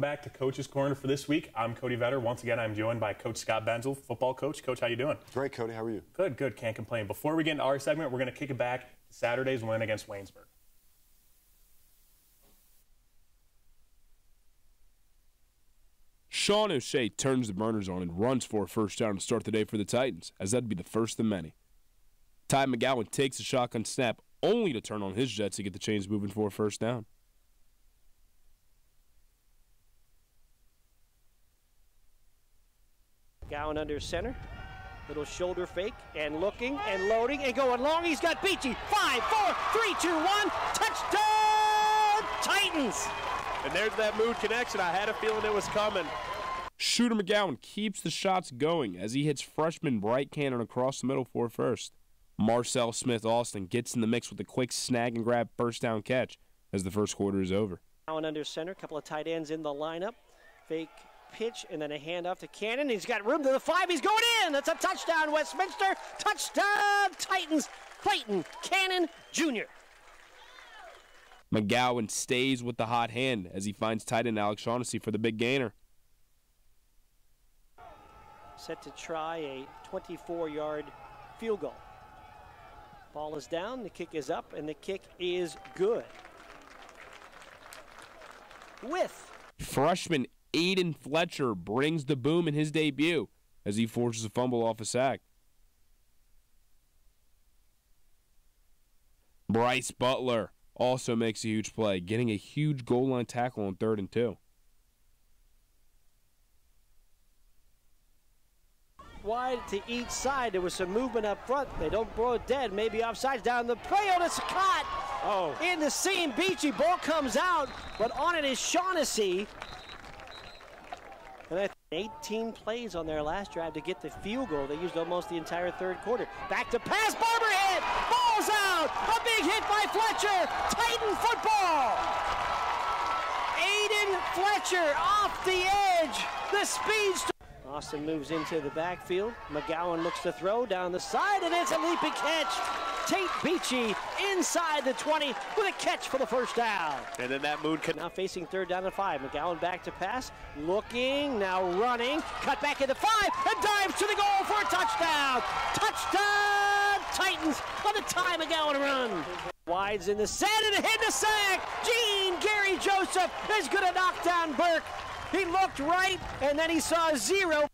back to Coach's Corner for this week. I'm Cody Vetter. Once again, I'm joined by Coach Scott Benzel, football coach. Coach, how you doing? Great, Cody. How are you? Good, good. Can't complain. Before we get into our segment, we're going to kick it back to Saturday's win against Waynesburg. Sean O'Shea turns the burners on and runs for a first down to start the day for the Titans, as that'd be the first of many. Ty McGowan takes a shotgun snap, only to turn on his Jets to get the chains moving for a first down. McGowan under center. Little shoulder fake and looking and loading and going long. He's got Beachy. 5, 4, 3, 2, 1. Touchdown, Titans! And there's that mood connection. I had a feeling it was coming. Shooter McGowan keeps the shots going as he hits freshman Bright Cannon across the middle for a first. Marcel Smith-Austin gets in the mix with a quick snag and grab first down catch as the first quarter is over. McGowan under center. Couple of tight ends in the lineup. Fake pitch and then a handoff to Cannon. He's got room to the 5. He's going in. That's a touchdown, Westminster. Touchdown, Titans. Clayton Cannon Jr. McGowan stays with the hot hand as he finds tight end Alex Shaughnessy for the big gainer. Set to try a 24-yard field goal. Ball is down, the kick is up, and the kick is good. With freshman Aiden Fletcher brings the boom in his debut as he forces a fumble off a sack. Bryce Butler also makes a huge play, getting a huge goal line tackle on 3rd and 2. Wide to each side. There was some movement up front. They don't blow it dead. Maybe offsides down the play. Oh, it's caught in the seam. Beachy. Ball comes out, but on it is Shaughnessy. And I think 18 plays on their last drive to get the field goal. They used almost the entire third quarter. Back to pass. Barber hit. Ball's out. A big hit by Fletcher. Titan football. Aiden Fletcher off the edge. The speedster. Austin moves into the backfield. McGowan looks to throw down the side, and it's a leaping catch. Tate Beachy inside the 20 with a catch for the first down. And then that mood now facing 3rd down and 5. McGowan back to pass, looking, now running, cut back into 5, and dives to the goal for a touchdown. Touchdown, Titans on the Ty McGowan run. Wides in the set, and a hit and a sack. Gary Joseph is going to knock down Burke. He looked right, and then he saw 0.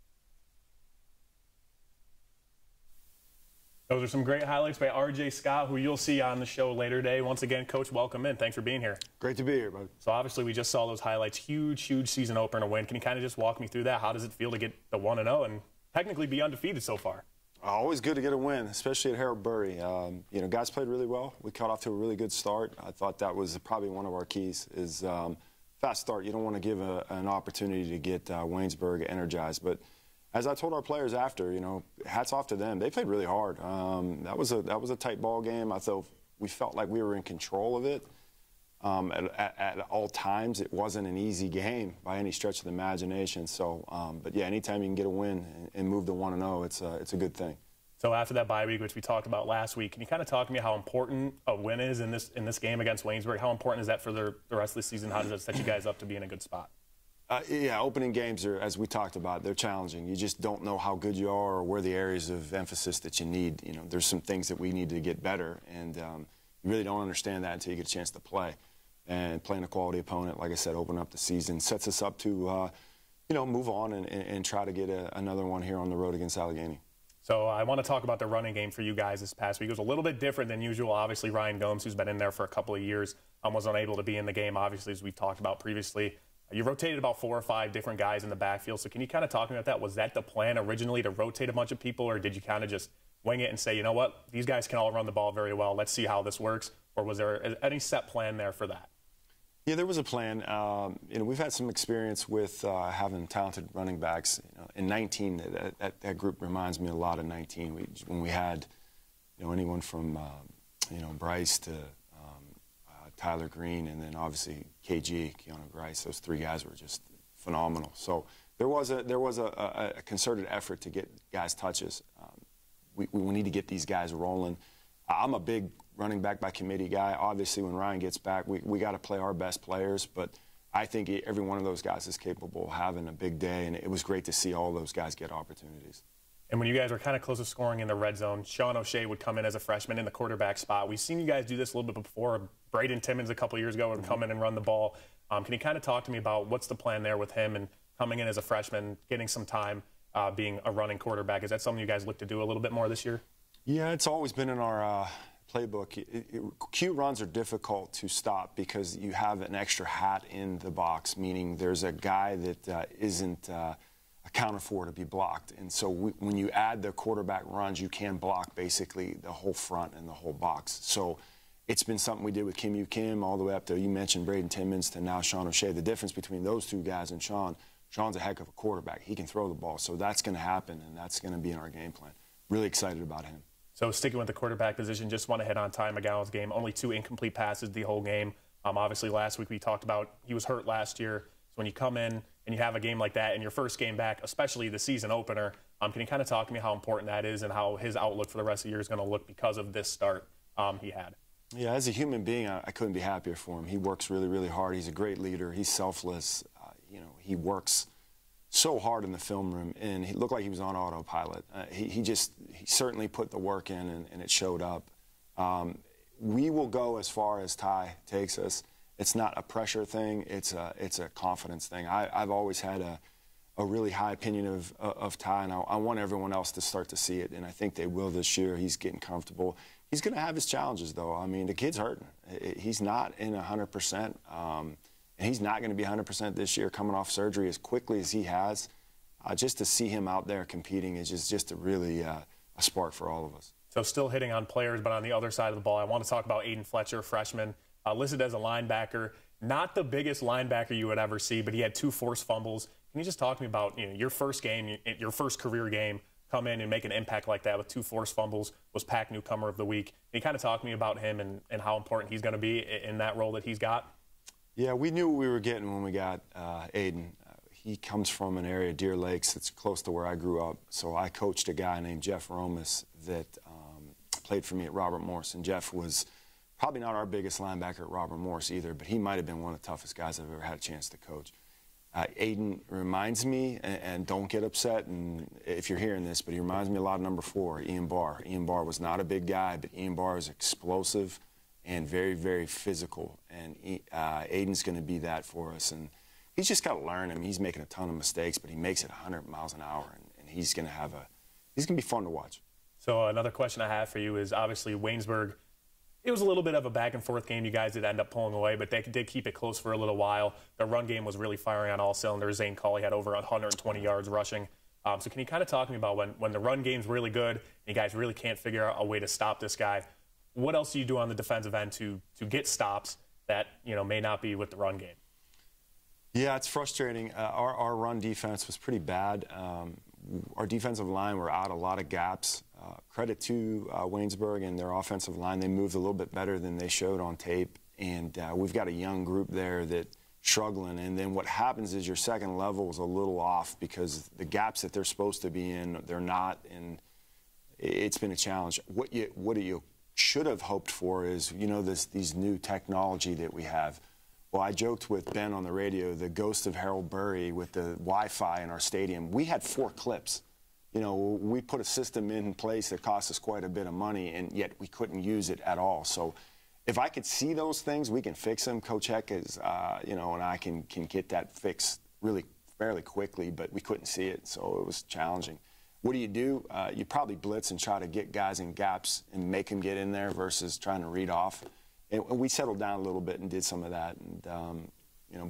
Those are some great highlights by R.J. Scott, who you'll see on the show later today. Once again, Coach, welcome in. Thanks for being here. Great to be here, bud. So obviously we just saw those highlights. Huge season opener win. Can you kind of just walk me through that? How does it feel to get the 1-0 and technically be undefeated so far? Always good to get a win, especially at Harold Bury. You know, guys played really well. We got off to a really good start. I thought that was probably one of our keys is fast start. You don't want to give an opportunity to get Waynesburg energized. But as I told our players after, you know, hats off to them. They played really hard. That was a tight ball game. I thought we felt like we were in control of it at all times. It wasn't an easy game by any stretch of the imagination. So, but yeah, anytime you can get a win and move to 1-0, it's a good thing. So after that bye week, which we talked about last week, can you kind of talk to me how important a win is in this game against Waynesburg? How important is that for the rest of the season? How does that set you guys up to be in a good spot? Yeah, opening games are, as we talked about, they're challenging. You just don't know how good you are or where the areas of emphasis that you need. You know, there's some things that we need to get better, and you really don't understand that until you get a chance to play. And playing a quality opponent, like I said, open up the season, sets us up to, you know, move on and try to get another one here on the road against Allegheny. So I want to talk about the running game for you guys this past week. It was a little bit different than usual. Obviously, Ryan Gomes, who's been in there for a couple of years, was unable to be in the game, obviously, as we've talked about previously. You rotated about 4 or 5 different guys in the backfield. So can you kind of talk to me about that? Was that the plan originally, to rotate a bunch of people, or did you kind of just wing it and say, you know what, these guys can all run the ball very well. Let's see how this works. Or was there any set plan there for that? Yeah, there was a plan. You know, we've had some experience with having talented running backs. You know, in 19, that group reminds me a lot of 19. When we had, you know, anyone from, you know, Bryce to Tyler Green, and then obviously KG, Keanu Grice. Those 3 guys were just phenomenal. So there was a concerted effort to get guys touches. We need to get these guys rolling. I'm a big running back by committee guy. Obviously, when Ryan gets back, we got to play our best players, but I think every one of those guys is capable of having a big day, and it was great to see all those guys get opportunities. And when you guys were kind of close to scoring in the red zone, Sean O'Shea would come in as a freshman in the quarterback spot. We've seen you guys do this a little bit before. Braden Timmons a couple years ago would come in and run the ball. Can you kind of talk to me about what's the plan there with him and coming in as a freshman, getting some time being a running quarterback? Is that something you guys look to do a little bit more this year? Yeah, it's always been in our playbook. Q runs are difficult to stop because you have an extra hat in the box, meaning there's a guy that isn't accounted for to be blocked. And so when you add the quarterback runs, you can block basically the whole front and the whole box. So it's been something we did with Kim Yu Kim all the way up to, you mentioned Braden Timmons, to now Sean O'Shea. The difference between those two guys and Sean's a heck of a quarterback. He can throw the ball. So that's going to happen, and that's going to be in our game plan. Really excited about him. So sticking with the quarterback position, just want to hit on Ty McGowan's game. Only 2 incomplete passes the whole game. Obviously, last week we talked about he was hurt last year. So when you come in and you have a game like that in your first game back, especially the season opener, can you kind of talk to me how important that is and how his outlook for the rest of the year is going to look because of this start he had? Yeah, as a human being, I couldn't be happier for him. He works really, really hard. He's a great leader. He's selfless. He works so hard in the film room, and he looked like he was on autopilot. He certainly put the work in, and it showed up. We will go as far as Ty takes us. It's not a pressure thing. It's a confidence thing. I've always had a really high opinion of Ty, and I want everyone else to start to see it, and I think they will this year. He's getting comfortable. He's going to have his challenges, though. I mean, the kid's hurting. He's not in 100%, and he's not going to be 100% this year coming off surgery as quickly as he has. Just to see him out there competing is just a really a spark for all of us. So still hitting on players, but on the other side of the ball, I want to talk about Aiden Fletcher, freshman, listed as a linebacker. Not the biggest linebacker you would ever see, but he had 2 forced fumbles. Can you just talk to me about your first game, your first career game, come in and make an impact like that with 2 forced fumbles, was PAC Newcomer of the Week? Can you kind of talk to me about him and how important he's going to be in that role that he's got? Yeah, we knew what we were getting when we got Aiden. He comes from an area, Deer Lakes, that's close to where I grew up. So I coached a guy named Jeff Romas that played for me at Robert Morris. And Jeff was probably not our biggest linebacker at Robert Morris either, but he might have been one of the toughest guys I've ever had a chance to coach. Aiden reminds me, and don't get upset and if you're hearing this, but he reminds me a lot of number 4, Ian Barr. Ian Barr was not a big guy, but Ian Barr is explosive and very, very physical. And Aiden's going to be that for us. And he's just got to learn. I mean, he's making a ton of mistakes, but he makes it 100 miles an hour, and he's going to be fun to watch. So another question I have for you is obviously Waynesburg. It was a little bit of a back-and-forth game. You guys did end up pulling away, but they did keep it close for a little while. The run game was really firing on all cylinders. Zane Cawley had over 120 yards rushing. So can you kind of talk to me about when the run game's really good and you guys really can't figure out a way to stop this guy, what else do you do on the defensive end to get stops that may not be with the run game? Yeah, it's frustrating. Our run defense was pretty bad. Our defensive line were out a lot of gaps. Credit to Waynesburg and their offensive line. They moved a little bit better than they showed on tape. And we've got a young group there that's struggling. And then what happens is your second level is a little off because the gaps that they're supposed to be in, they're not. And it's been a challenge. What you should have hoped for is, these new technology that we have. Well, I joked with Ben on the radio, the ghost of Harold Burry with the Wi-Fi in our stadium. We had 4 clips. We put a system in place that cost us quite a bit of money, and yet we couldn't use it at all. So if I could see those things, we can fix them. Coach Heck is, and I can get that fixed really fairly quickly, but we couldn't see it, so it was challenging. What do? You probably blitz and try to get guys in gaps and make them get in there versus trying to read off. And we settled down a little bit and did some of that. And,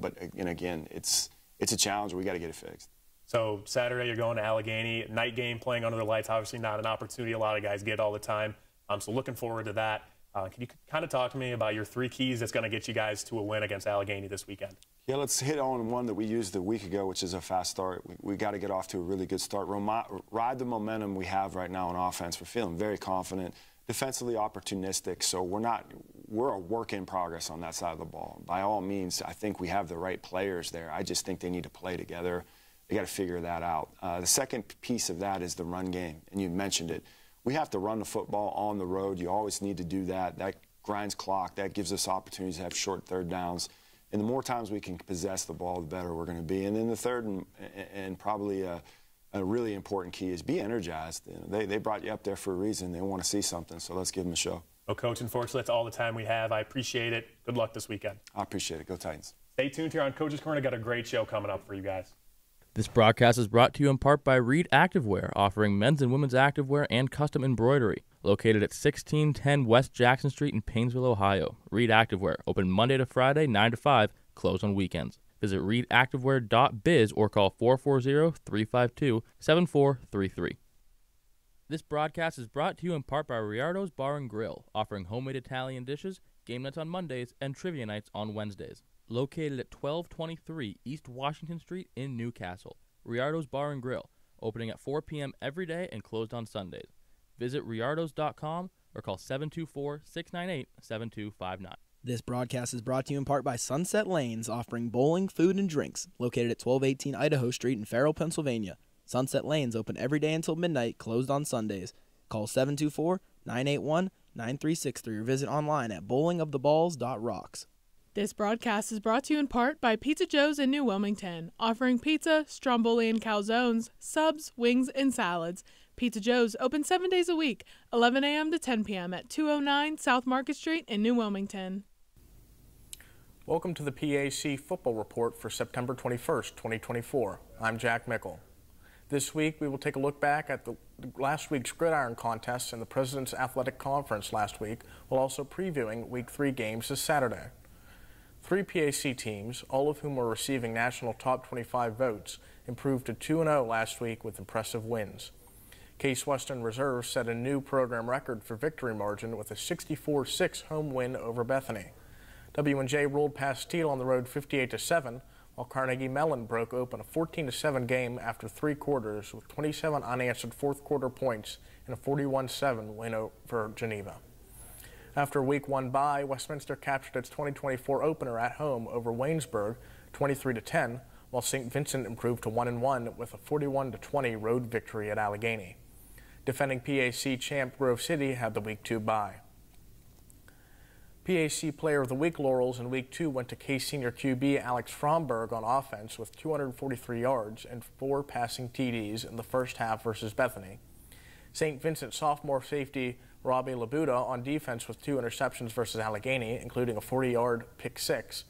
but again, it's a challenge. We got to get it fixed. So Saturday you're going to Allegheny, night game, playing under the lights. Obviously not an opportunity a lot of guys get all the time. So looking forward to that. Can you kind of talk to me about your 3 keys that's going to get you guys to a win against Allegheny this weekend? Yeah, let's hit on one that we used a week ago, which is a fast start. We got to get off to a really good start. Ride the momentum we have right now on offense. We're feeling very confident, defensively opportunistic. So we're a work in progress on that side of the ball. By all means, I think we have the right players there. I just think they need to play together. They got to figure that out. The second piece of that is the run game, and you mentioned it. We have to run the football on the road. You always need to do that. That grinds clock. That gives us opportunities to have short third downs. And the more times we can possess the ball, the better we're going to be. And then the third and probably a really important key is be energized. You know, they brought you up there for a reason. They want to see something, so let's give them a show. Well, Coach, unfortunately, that's all the time we have. I appreciate it. Good luck this weekend. I appreciate it. Go Titans. Stay tuned here on Coach's Corner. Got a great show coming up for you guys. This broadcast is brought to you in part by Reed Activewear, offering men's and women's activewear and custom embroidery. Located at 1610 West Jackson Street in Painesville, Ohio. Reed Activewear, open Monday to Friday, 9 to 5, closed on weekends. Visit reedactivewear.biz or call 440-352-7433. This broadcast is brought to you in part by Riardo's Bar and Grill, offering homemade Italian dishes, game nights on Mondays, and trivia nights on Wednesdays. Located at 1223 East Washington Street in Newcastle. Riardo's Bar and Grill, opening at 4 p.m. every day and closed on Sundays. Visit riardos.com or call 724-698-7259. This broadcast is brought to you in part by Sunset Lanes, offering bowling, food, and drinks, located at 1218 Idaho Street in Farrell, Pennsylvania. Sunset Lanes open every day until midnight, closed on Sundays. Call 724-981-9363 or visit online at bowlingoftheballs.rocks. This broadcast is brought to you in part by Pizza Joe's in New Wilmington, offering pizza, stromboli and calzones, subs, wings, and salads. Pizza Joe's open 7 days a week, 11 a.m. to 10 p.m. at 209 South Market Street in New Wilmington. Welcome to the PAC Football Report for September 21st, 2024. I'm Jack Mickle. This week, we will take a look back at last week's Gridiron Contest and the President's Athletic Conference last week, while also previewing Week 3 games this Saturday. 3 PAC teams, all of whom were receiving national top 25 votes, improved to 2-0 last week with impressive wins. Case Western Reserve set a new program record for victory margin with a 64-6 home win over Bethany. W&J rolled past Steele on the road 58-7, while Carnegie Mellon broke open a 14-7 game after 3 quarters with 27 unanswered fourth-quarter points and a 41-7 win over Geneva. After Week 1 bye, Westminster captured its 2024 opener at home over Waynesburg 23-10, while St. Vincent improved to 1-1 with a 41-20 road victory at Allegheny. Defending PAC champ Grove City had the Week 2 bye. PAC Player of the Week laurels in Week 2 went to Case Senior QB Alex Fromberg on offense with 243 yards and 4 passing TDs in the first half versus Bethany. St. Vincent sophomore safety Robbie Labuda on defense with 2 interceptions versus Allegheny, including a 40-yard pick six.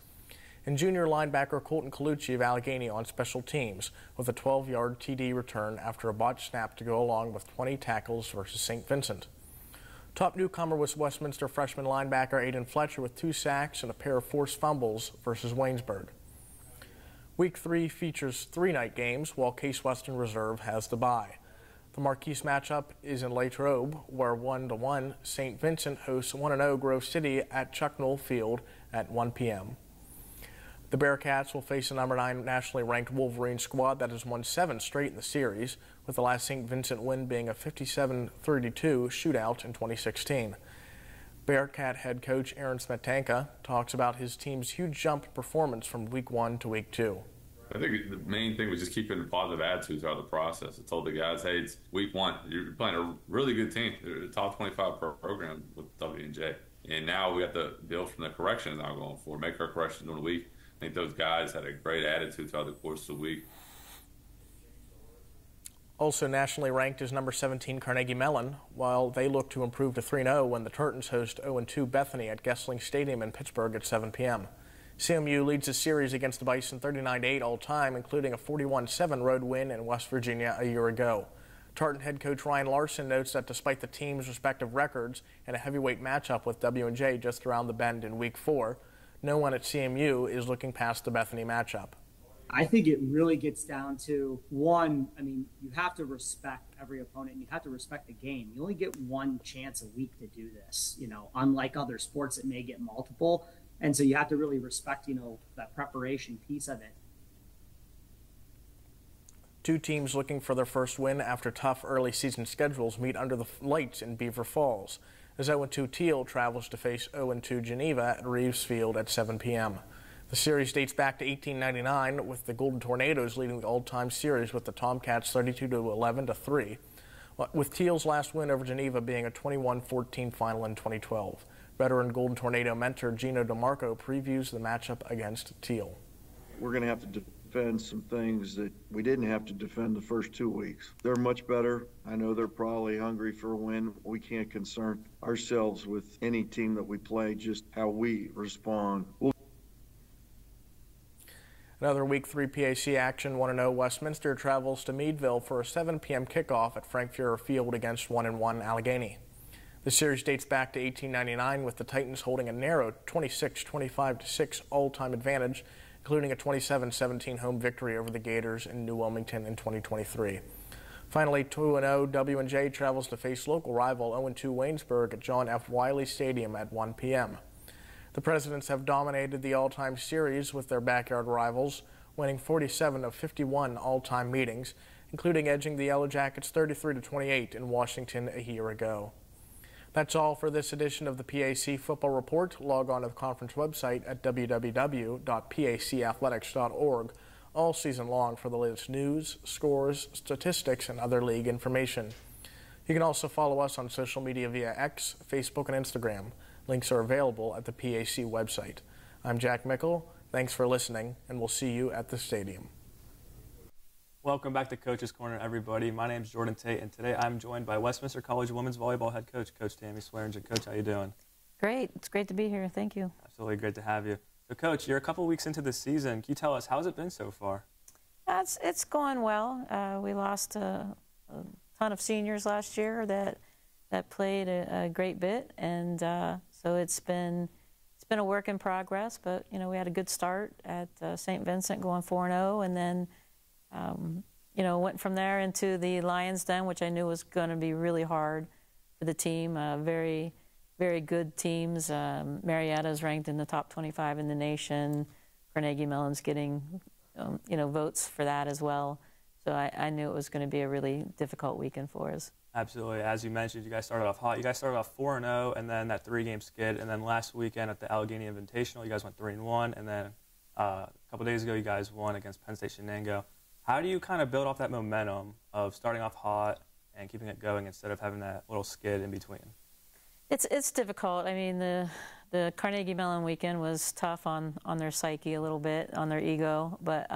And junior linebacker Colton Colucci of Allegheny on special teams with a 12-yard TD return after a botched snap to go along with 20 tackles versus St. Vincent. Top newcomer was Westminster freshman linebacker Aiden Fletcher with 2 sacks and a pair of forced fumbles versus Waynesburg. Week 3 features 3 night games, while Case Western Reserve has the bye. The Marquise matchup is in Latrobe, where 1-1 St. Vincent hosts 1-0 Grove City at Chuck Knoll Field at 1 p.m. The Bearcats will face a number 9 nationally ranked Wolverine squad that has won 7 straight in the series, with the last St. Vincent win being a 57-32 shootout in 2016. Bearcat head coach Aaron Smetanka talks about his team's huge jump in performance from Week 1 to Week 2. I think the main thing was just keeping a positive attitude throughout the process. I told the guys, hey, it's Week 1. You're playing a really good team. They're a top 25 program with W&J. And now we have to build from the corrections now going forward, make our corrections during the week. I think those guys had a great attitude throughout the course of the week. Also nationally ranked is number 17 Carnegie Mellon, while they look to improve to 3-0 when the Turtons host 0-2 Bethany at Gessling Stadium in Pittsburgh at 7 p.m. CMU leads the series against the Bison 39-8 all-time, including a 41-7 road win in West Virginia a year ago. Tartan head coach Ryan Larson notes that despite the team's respective records and a heavyweight matchup with W&J just around the bend in Week 4, no one at CMU is looking past the Bethany matchup. I think it really gets down to, one, I mean, you have to respect every opponent and you have to respect the game. You only get one chance a week to do this, unlike other sports that may get multiple. And so you have to really respect, that preparation piece of it. 2 teams looking for their first win after tough early season schedules meet under the lights in Beaver Falls, as 0-2 Teal travels to face 0-2 Geneva at Reeves Field at 7 p.m. The series dates back to 1899, with the Golden Tornadoes leading the all-time series with the Tomcats 32-11-3, with Teal's last win over Geneva being a 21-14 final in 2012. Veteran Golden Tornado mentor Gino DeMarco previews the matchup against Teal. We're going to have to defend some things that we didn't have to defend the first 2 weeks. They're much better. I know they're probably hungry for a win. We can't concern ourselves with any team that we play, just how we respond. Another Week 3 PAC action. 1-0 Westminster travels to Meadville for a 7 p.m. kickoff at Frank Fuhrer Field against 1-1 Allegheny. The series dates back to 1899 with the Titans holding a narrow 26-25-6 all-time advantage, including a 27-17 home victory over the Gators in New Wilmington in 2023. Finally, 2-0 W&J travels to face local rival 0-2 Waynesburg at John F. Wiley Stadium at 1 p.m. The Presidents have dominated the all-time series with their backyard rivals, winning 47 of 51 all-time meetings, including edging the Yellow Jackets 33-28 in Washington a year ago. That's all for this edition of the PAC Football Report. Log on to the conference website at www.pacathletics.org all season long for the latest news, scores, statistics, and other league information. You can also follow us on social media via X, Facebook, and Instagram. Links are available at the PAC website. I'm Jack Mickle. Thanks for listening, and we'll see you at the stadium. Welcome back to Coach's Corner, everybody. My name is Jordan Tate, and today I'm joined by Westminster College women's volleyball head coach, Coach Tammy Swearingen. Coach, how you doing? Great. It's great to be here. Thank you. Absolutely great to have you. So, Coach, you're a couple weeks into the season. Can you tell us, how's it been so far? It's going well. We lost a ton of seniors last year that played a great bit, and so it's been a work in progress. But we had a good start at St. Vincent, going 4-0, and then went from there into the Lions Den, which I knew was going to be really hard for the team. Very, very good teams. Marietta's ranked in the top 25 in the nation. Carnegie Mellon's getting, votes for that as well. So I knew it was going to be a really difficult weekend for us. Absolutely. As you mentioned, you guys started off hot. You guys started off 4-0, and then that 3-game skid. And then last weekend at the Allegheny Invitational, you guys went 3-1. And then a couple days ago, you guys won against Penn State Shenango. How do you kind of build off that momentum of starting off hot and keeping it going instead of having that little skid in between? It's difficult. I mean, the Carnegie Mellon weekend was tough on their psyche a little bit, on their ego, but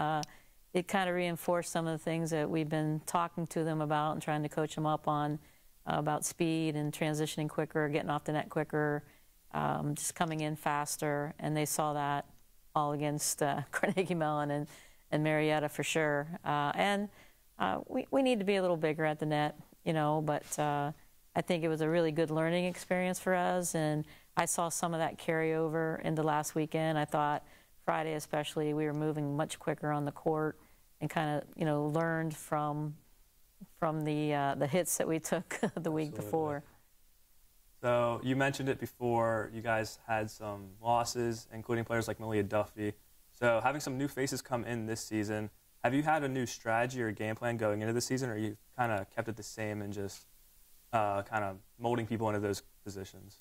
it kind of reinforced some of the things that we've been talking to them about and trying to coach them up on, about speed and transitioning quicker, getting off the net quicker, just coming in faster, and they saw that all against Carnegie Mellon and Marietta for sure. We need to be a little bigger at the net, but I think it was a really good learning experience for us, and I saw some of that carry over into last weekend. I thought Friday especially, we were moving much quicker on the court and kind of, learned from the hits that we took the week before. So you mentioned it before, you guys had some losses, including players like Malia Duffy. So having some new faces come in this season, have you had a new strategy or game plan going into the season, or you kind of kept it the same and just kind of molding people into those positions?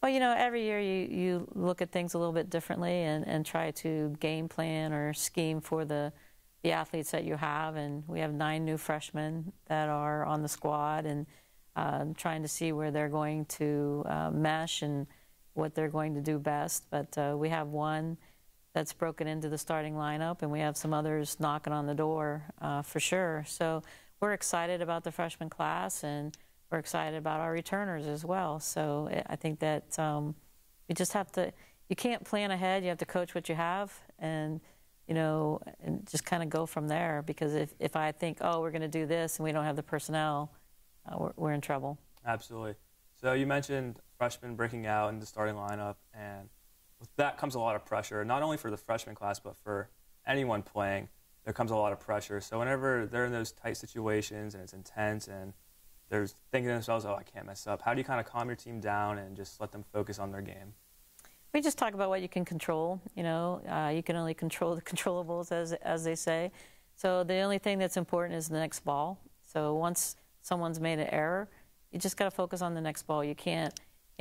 Well, every year you look at things a little bit differently and try to game plan or scheme for the athletes that you have. And we have 9 new freshmen that are on the squad, and trying to see where they're going to mesh and what they're going to do best. But we have one that's broken into the starting lineup, and we have some others knocking on the door for sure. So we're excited about the freshman class, and we're excited about our returners as well. So I think that you just have to, you can't plan ahead. You have to coach what you have, and and just kind of go from there. Because if I think, oh, we're going to do this and we don't have the personnel, we're in trouble. Absolutely. So you mentioned freshmen breaking out in the starting lineup, and with that comes a lot of pressure, not only for the freshman class, but for anyone playing. There comes a lot of pressure. So whenever they're in those tight situations and it's intense and they're thinking to themselves, oh, I can't mess up, how do you kind of calm your team down and just let them focus on their game? We just talk about what you can control. You can only control the controllables, as they say. So the only thing that's important is the next ball. So once someone's made an error, you just got to focus on the next ball. You can't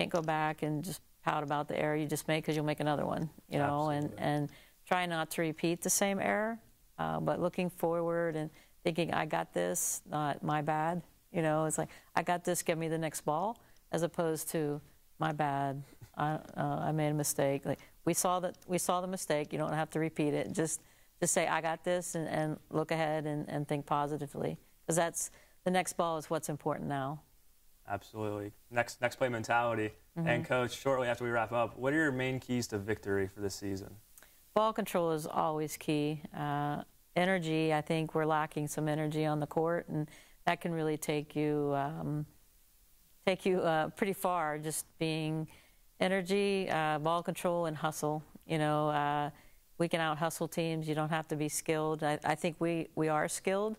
go back and just pout about the error you just made, because you'll make another one. And try not to repeat the same error, but looking forward and thinking, I got this, not my bad. It's like, I got this, give me the next ball, as opposed to my bad, I made a mistake. Like we saw the mistake. You don't have to repeat it. Just say I got this and look ahead and think positively, because that's the next ball is what's important now. Absolutely. Next play mentality. Mm-hmm. And Coach, shortly after we wrap up, what are your main keys to victory for this season? Ball control is always key. Energy, I think we're lacking some energy on the court, and that can really take you pretty far. Just being energy, ball control, and hustle. You know, we can out-hustle teams. You don't have to be skilled. I think we are skilled,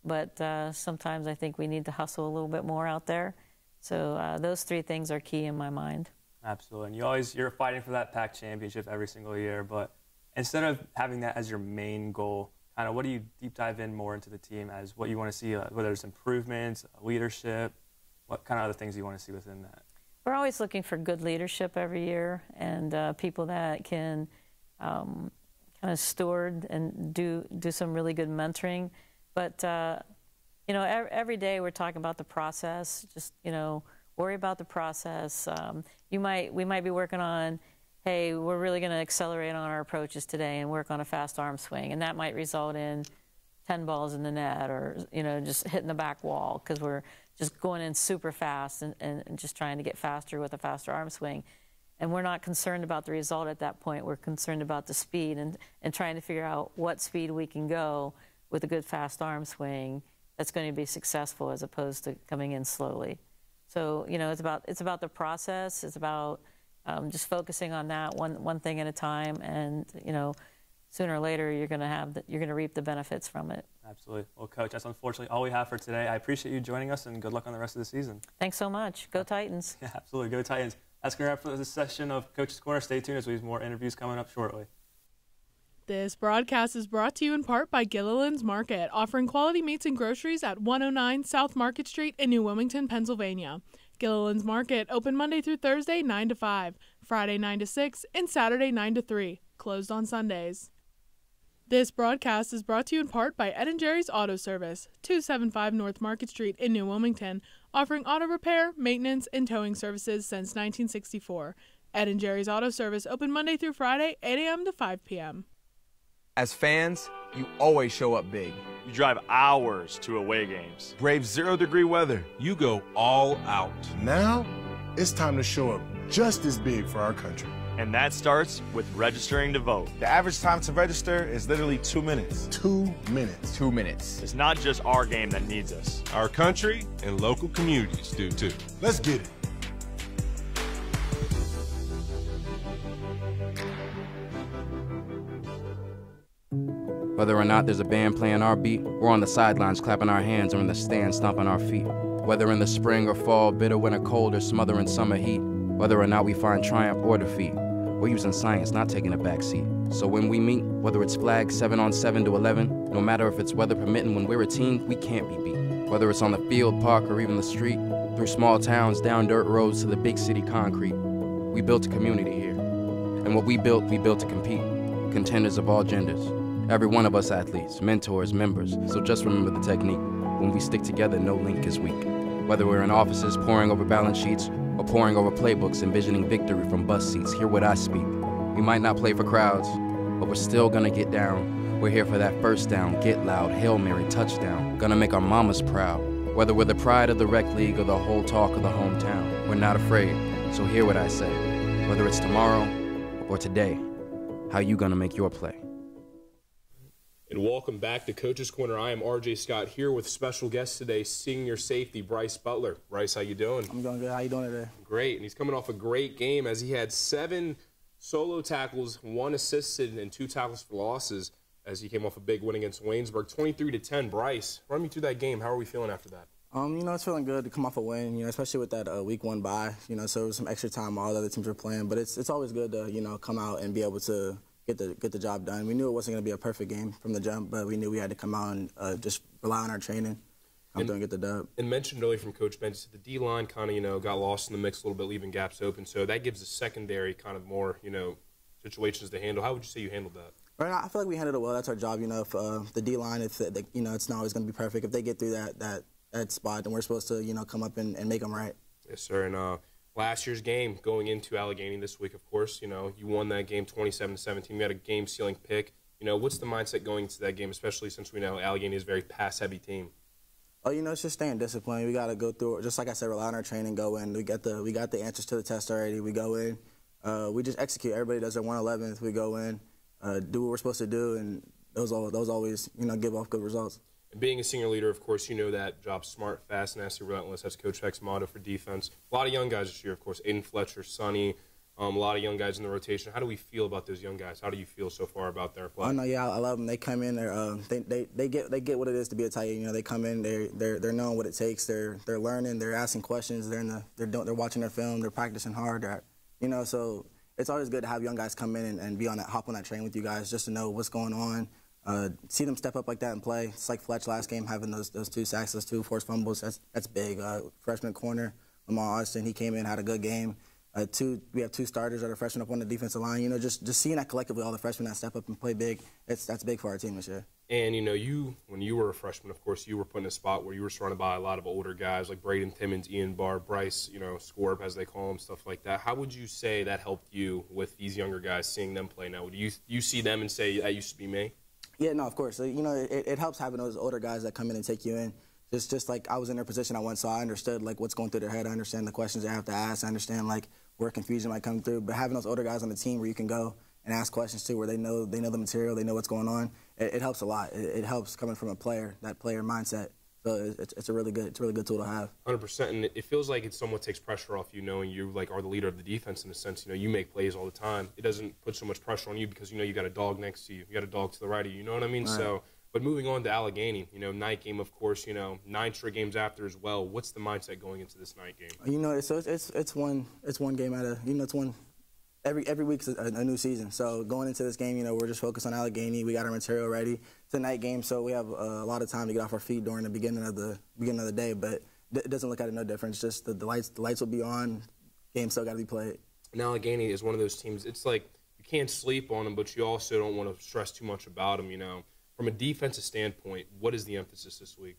but sometimes I think we need to hustle a little bit more out there. So those three things are key in my mind. Absolutely. And you're fighting for that PAC championship every single year, but instead of having that as your main goal, kind of what do you deep dive in more into the team as what you want to see, whether it's improvements, leadership, what kind of other things you want to see within that? We're always looking for good leadership every year, and people that can kind of steward and do some really good mentoring. But you know, every day we're talking about the process. Just, you know, worry about the process. We might be working on, hey, we're really going to accelerate on our approaches today and work on a fast arm swing, and that might result in 10 balls in the net, or, you know, just hitting the back wall because we're just going in super fast and just trying to get faster with a faster arm swing. And we're not concerned about the result at that point. We're concerned about the speed and trying to figure out what speed we can go with a good fast arm swing that's going to be successful, as opposed to coming in slowly. So, you know, it's about the process. It's about just focusing on that one thing at a time, and, you know, sooner or later you're going to reap the benefits from it. Absolutely. Well, Coach, that's unfortunately all we have for today. I appreciate you joining us, and good luck on the rest of the season. Thanks so much. Go Titans. Yeah, absolutely. Go Titans. That's going to wrap for this session of Coach's Corner. Stay tuned as we have more interviews coming up shortly. This broadcast is brought to you in part by Gilliland's Market, offering quality meats and groceries at 109 South Market Street in New Wilmington, Pennsylvania. Gilliland's Market, open Monday through Thursday, 9 to 5, Friday 9 to 6, and Saturday 9 to 3, closed on Sundays. This broadcast is brought to you in part by Ed & Jerry's Auto Service, 275 North Market Street in New Wilmington, offering auto repair, maintenance, and towing services since 1964. Ed & Jerry's Auto Service, open Monday through Friday, 8 a.m. to 5 p.m. As fans, you always show up big. You drive hours to away games. Brave 0-degree weather. You go all out. Now, it's time to show up just as big for our country. And that starts with registering to vote. The average time to register is literally 2 minutes. 2 minutes. 2 minutes. It's not just our game that needs us. Our country and local communities do too. Let's get it. Whether or not there's a band playing our beat, we're on the sidelines clapping our hands or in the stands stomping our feet. Whether in the spring or fall, bitter winter cold or smothering summer heat, whether or not we find triumph or defeat, we're using science, not taking a backseat. So when we meet, whether it's flag 7-on-7 to 11, no matter if it's weather permitting, when we're a team, we can't be beat. Whether it's on the field, park, or even the street, through small towns, down dirt roads to the big city concrete, we built a community here. And what we built to compete. Contenders of all genders. Every one of us athletes, mentors, members. So just remember the technique. When we stick together, no link is weak. Whether we're in offices poring over balance sheets or poring over playbooks, envisioning victory from bus seats, hear what I speak. We might not play for crowds, but we're still gonna get down. We're here for that first down, get loud, Hail Mary, touchdown. Gonna make our mamas proud. Whether we're the pride of the rec league or the whole talk of the hometown, we're not afraid. So hear what I say. Whether it's tomorrow or today, how you gonna make your play? And welcome back to Coach's Corner. I am RJ Scott here with special guest today, senior safety Bryce Butler. Bryce, how you doing? I'm doing good. How you doing today? Great. And he's coming off a great game as he had 7 solo tackles, 1 assisted, and 2 tackles for losses as he came off a big win against Waynesburg, 23-10. Bryce, run me through that game. How are we feeling after that? You know, it's feeling good to come off a win, you know, especially with that week 1 bye, you know, so it was some extra time while the other teams were playing. But it's always good to, you know, come out and be able to get the job done. We knew it wasn't going to be a perfect game from the jump, but we knew we had to come out and just rely on our training and get the dub. And mentioned earlier from Coach Bench, the D-line kind of, you know, got lost in the mix a little bit, leaving gaps open. So that gives the secondary kind of more, you know, situations to handle. How would you say you handled that? Right now, I feel like we handled it well. That's our job, you know. If the D-line, you know, it's not always going to be perfect. If they get through that spot, then we're supposed to, you know, come up and make them right. Yes, sir. And last year's game going into Allegheny this week, of course. You know, you won that game 27-17. You had a game-sealing pick. You know, what's the mindset going into that game, especially since we know Allegheny is a very pass-heavy team? Oh, you know, it's just staying disciplined. We got to go through it. Just like I said, rely on our training, go in. We got the answers to the test already. We go in. We just execute. Everybody does their 111th. We go in, do what we're supposed to do, and those always, you know, give off good results. And being a senior leader, of course, you know that job: smart, fast, nasty, relentless. That's Coach Peck's motto for defense. A lot of young guys this year, of course. Aiden Fletcher, Sonny, a lot of young guys in the rotation. How do we feel about those young guys? How do you feel so far about their play? Oh no, yeah, I love them. They come in, they get what it is to be a tight end. You know, they come in, they're knowing what it takes. They're learning. They're asking questions. They're watching their film. They're practicing hard. You know, so it's always good to have young guys come in and be on that, hop on that train with you guys, just to know what's going on. See them step up like that and play. It's like Fletch last game, having those 2 sacks, those 2 forced fumbles. That's big. Freshman corner, Lamar Austin, he came in, had a good game. We have 2 starters that are freshmen up on the defensive line. You know, just seeing that collectively, all the freshmen that step up and play big, that's big for our team this year. And, you know, when you were a freshman, of course, you were put in a spot where you were surrounded by a lot of older guys like Braden Timmons, Ian Barr, Bryce, you know, Scorp, as they call them, stuff like that. How would you say that helped you with these younger guys, seeing them play now? Do you see them and say, that used to be me? Yeah, no, of course. You know, it helps having those older guys that come in and take you in. Just like I was in their position at once, so I understood like what's going through their head. I understand the questions they have to ask. I understand like where confusion might come through. But having those older guys on the team where you can go and ask questions to, where they know the material, they know what's going on, it helps a lot. It helps coming from a player, that player mindset. So it's a really good tool to have. 100%, and it feels like it somewhat takes pressure off you, knowing you like are the leader of the defense in a sense. You know, you make plays all the time. It doesn't put so much pressure on you because you know you got a dog next to you. You got a dog to the right of you. You know what I mean? Right. So, but moving on to Allegheny, you know, night game, of course. You know, 9 straight games after as well. What's the mindset going into this night game? You know, so it's one game at a, you know, it's one. Every week's a new season. So going into this game, you know, we're just focused on Allegheny. We got our material ready. It's a night game, so we have a lot of time to get off our feet during the beginning of the day. But it doesn't look at it no difference. Just the lights will be on. Game still got to be played. And Allegheny is one of those teams. It's like you can't sleep on them, but you also don't want to stress too much about them. You know, from a defensive standpoint, what is the emphasis this week?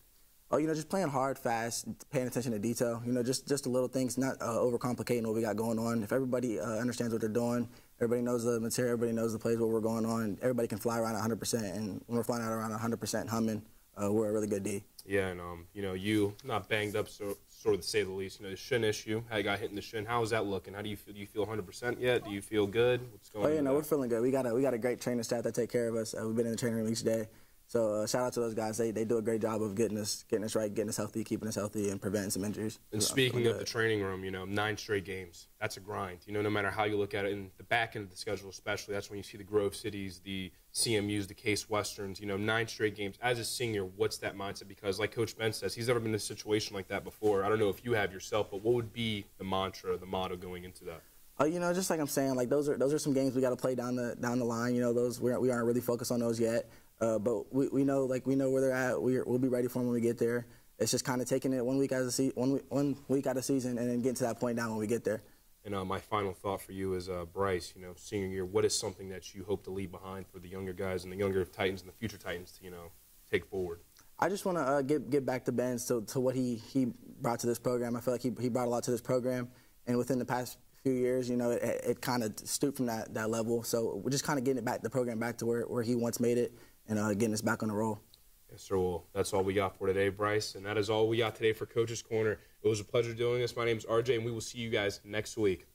Oh, you know, just playing hard, fast, paying attention to detail. You know, just the little things, not overcomplicating what we got going on. If everybody understands what they're doing, everybody knows the material, everybody knows the plays, what we're going on, everybody can fly around 100%. And when we're flying out around 100% humming, we're a really good D. Yeah, and, you know, you not banged up, sort of to say the least. You know, the shin issue, how you got hit in the shin. How is that looking? How do you feel? Do you feel 100% yet? Do you feel good? What's going on? Oh, yeah, no, we're feeling good. We got a great training staff that take care of us. We've been in the training room each day. So shout out to those guys. They do a great job of getting us right, getting us healthy, keeping us healthy, and preventing some injuries. And speaking of the training room, you know, 9 straight games. That's a grind. You know, no matter how you look at it, in the back end of the schedule especially, that's when you see the Grove Cities, the CMUs, the Case Westerns. You know, 9 straight games. As a senior, what's that mindset? Because like Coach Ben says, he's never been in a situation like that before. I don't know if you have yourself, but what would be the mantra, the motto going into that? You know, just like I'm saying, like those are some games we got to play down the line. You know, those we aren't really focused on those yet. But we know where they're at. We'll be ready for them when we get there. It's just kind of taking it one week out of the season, and then getting to that point down when we get there. And my final thought for you is, Bryce, you know, senior year, what is something that you hope to leave behind for the younger guys and the younger Titans and the future Titans to, you know, take forward? I just want to get back to Ben to what he brought to this program. I feel like he brought a lot to this program, and within the past few years, you know, it kind of stooped from that level. So we're just kind of getting the program back to where he once made it, and getting us back on the roll. Yes, sir. Well, that's all we got for today, Bryce. And that is all we got today for Coach's Corner. It was a pleasure doing this. My name is RJ, and we will see you guys next week.